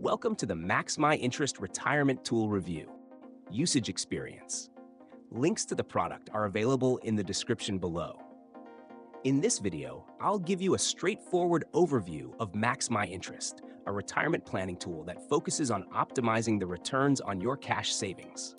Welcome to the MaxMyInterest Retirement Tool Review. Usage experience. Links to the product are available in the description below. In this video, I'll give you a straightforward overview of MaxMyInterest, a retirement planning tool that focuses on optimizing the returns on your cash savings.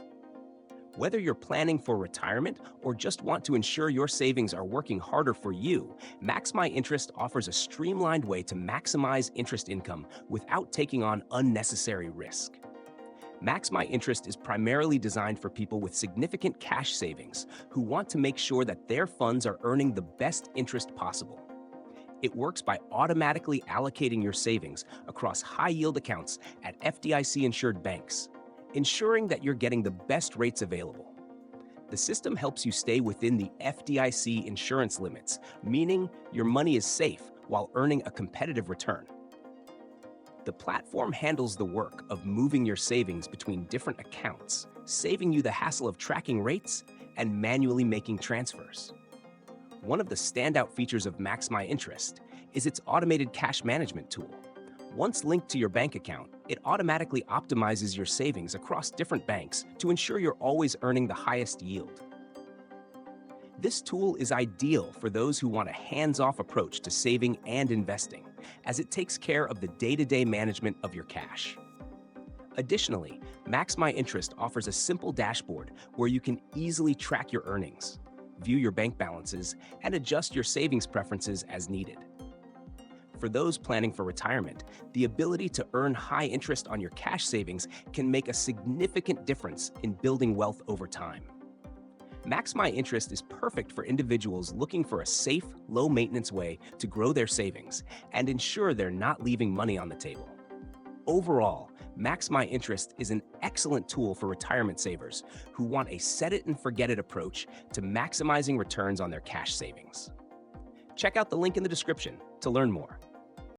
Whether you're planning for retirement or just want to ensure your savings are working harder for you, MaxMyInterest offers a streamlined way to maximize interest income without taking on unnecessary risk. MaxMyInterest is primarily designed for people with significant cash savings who want to make sure that their funds are earning the best interest possible. It works by automatically allocating your savings across high-yield accounts at FDIC-insured banks, ensuring that you're getting the best rates available. The system helps you stay within the FDIC insurance limits, meaning your money is safe while earning a competitive return. The platform handles the work of moving your savings between different accounts, saving you the hassle of tracking rates and manually making transfers. One of the standout features of MaxMyInterest is its automated cash management tool. Once linked to your bank account, it automatically optimizes your savings across different banks to ensure you're always earning the highest yield. This tool is ideal for those who want a hands-off approach to saving and investing, as it takes care of the day-to-day management of your cash. Additionally, MaxMyInterest offers a simple dashboard where you can easily track your earnings, view your bank balances, and adjust your savings preferences as needed. For those planning for retirement, the ability to earn high interest on your cash savings can make a significant difference in building wealth over time. MaxMyInterest is perfect for individuals looking for a safe, low-maintenance way to grow their savings and ensure they're not leaving money on the table. Overall, MaxMyInterest is an excellent tool for retirement savers who want a set-it-and-forget-it approach to maximizing returns on their cash savings. Check out the link in the description to learn more.